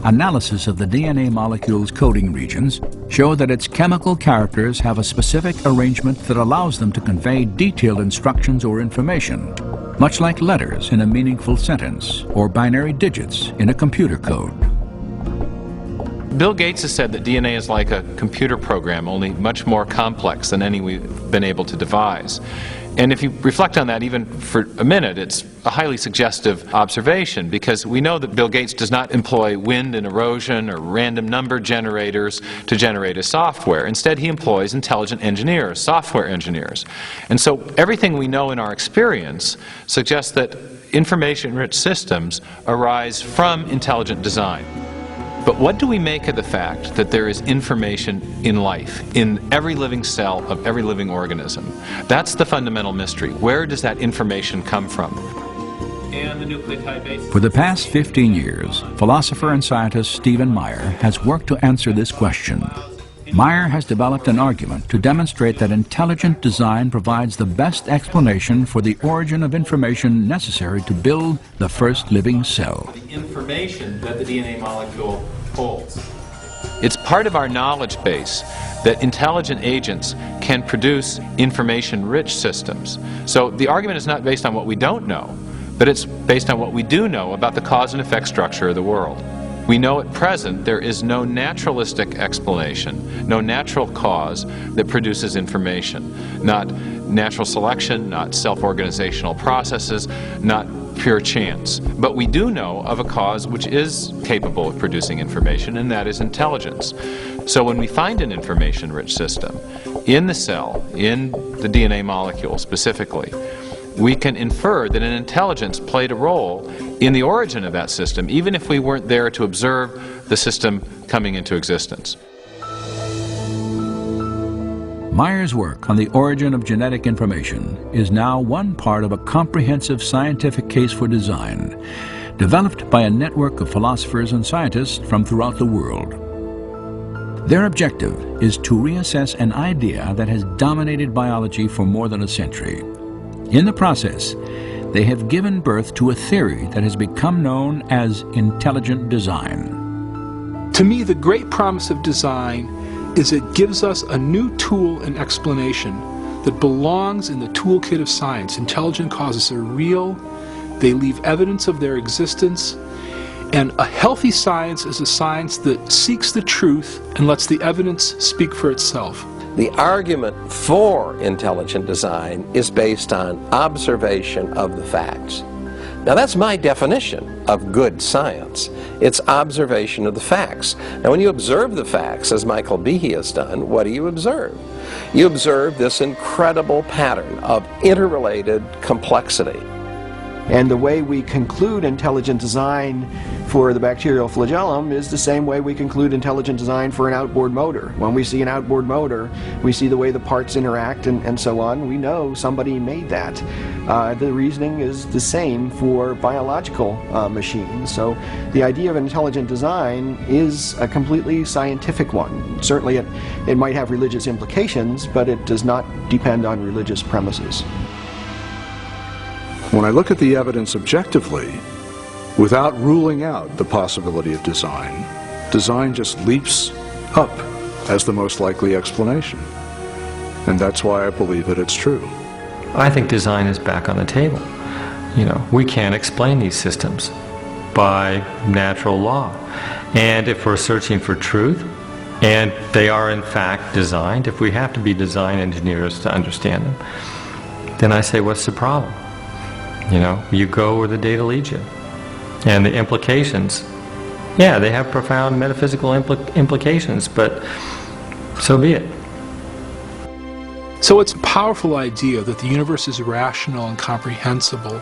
analysis of the DNA molecule's coding regions show that its chemical characters have a specific arrangement that allows them to convey detailed instructions or information, much like letters in a meaningful sentence or binary digits in a computer code. Bill Gates has said that DNA is like a computer program, only much more complex than any we've been able to devise. And if you reflect on that even for a minute, it's a highly suggestive observation, because we know that Bill Gates does not employ wind and erosion or random number generators to generate his software. Instead, he employs intelligent engineers, software engineers. And so everything we know in our experience suggests that information-rich systems arise from intelligent design. But what do we make of the fact that there is information in life, in every living cell of every living organism? That's the fundamental mystery. Where does that information come from? And the nucleotide base. For the past 15 years, philosopher and scientist Stephen Meyer has worked to answer this question. Meyer has developed an argument to demonstrate that intelligent design provides the best explanation for the origin of information necessary to build the first living cell. The information that the DNA molecule holds. It's part of our knowledge base that intelligent agents can produce information-rich systems. So the argument is not based on what we don't know, but it's based on what we do know about the cause and effect structure of the world. We know at present there is no naturalistic explanation, no natural cause that produces information. Not natural selection, not self-organizational processes, not pure chance. But we do know of a cause which is capable of producing information, and that is intelligence. So when we find an information-rich system in the cell, in the DNA molecule specifically, we can infer that an intelligence played a role in the origin of that system, even if we weren't there to observe the system coming into existence. Meyer's work on the origin of genetic information is now one part of a comprehensive scientific case for design, developed by a network of philosophers and scientists from throughout the world. Their objective is to reassess an idea that has dominated biology for more than a century. In the process, they have given birth to a theory that has become known as intelligent design. To me, the great promise of design is it gives us a new tool and explanation that belongs in the toolkit of science. Intelligent causes are real, they leave evidence of their existence, and a healthy science is a science that seeks the truth and lets the evidence speak for itself. The argument for intelligent design is based on observation of the facts. Now that's my definition of good science. It's observation of the facts. Now when you observe the facts, as Michael Behe has done, what do you observe? You observe this incredible pattern of interrelated complexity. And the way we conclude intelligent design for the bacterial flagellum is the same way we conclude intelligent design for an outboard motor. When we see an outboard motor, we see the way the parts interact and so on. We know somebody made that. The reasoning is the same for biological machines. So the idea of intelligent design is a completely scientific one. Certainly it might have religious implications, but it does not depend on religious premises. When I look at the evidence objectively, without ruling out the possibility of design, design just leaps up as the most likely explanation. And that's why I believe that it's true. I think design is back on the table. You know, we can't explain these systems by natural law. And if we're searching for truth, and they are in fact designed, if we have to be design engineers to understand them, then I say, what's the problem? You know, you go where the data leads you. And the implications, yeah, they have profound metaphysical implications, but so be it. So it's a powerful idea that the universe is rational and comprehensible,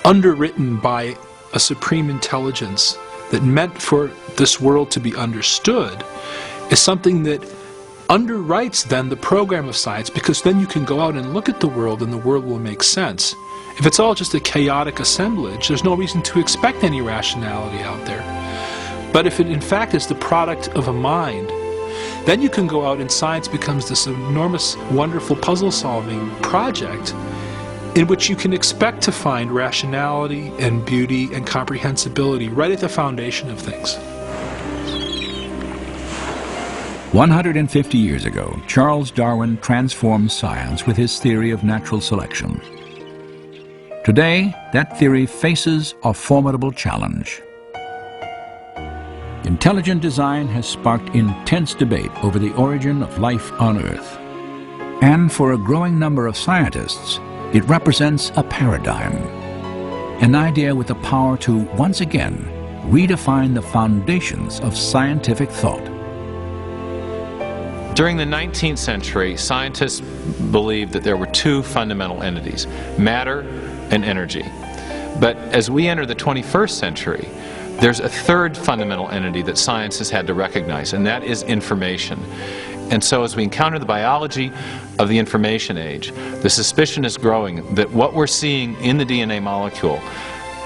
underwritten by a supreme intelligence that meant for this world to be understood, is something that underwrites then the program of science, because then you can go out and look at the world and the world will make sense. If it's all just a chaotic assemblage, there's no reason to expect any rationality out there. But if it in fact is the product of a mind, then you can go out and science becomes this enormous, wonderful puzzle-solving project in which you can expect to find rationality and beauty and comprehensibility right at the foundation of things. 150 years ago, Charles Darwin transformed science with his theory of natural selection. Today, that theory faces a formidable challenge. Intelligent design has sparked intense debate over the origin of life on Earth. And for a growing number of scientists, it represents a paradigm, an idea with the power to, once again, redefine the foundations of scientific thought. During the 19th century, scientists believed that there were two fundamental entities, matter and energy. But as we enter the 21st century, there's a third fundamental entity that science has had to recognize, and that is information. And so as we encounter the biology of the information age, the suspicion is growing that what we're seeing in the DNA molecule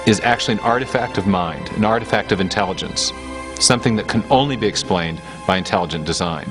is actually an artifact of mind, an artifact of intelligence, something that can only be explained by intelligent design.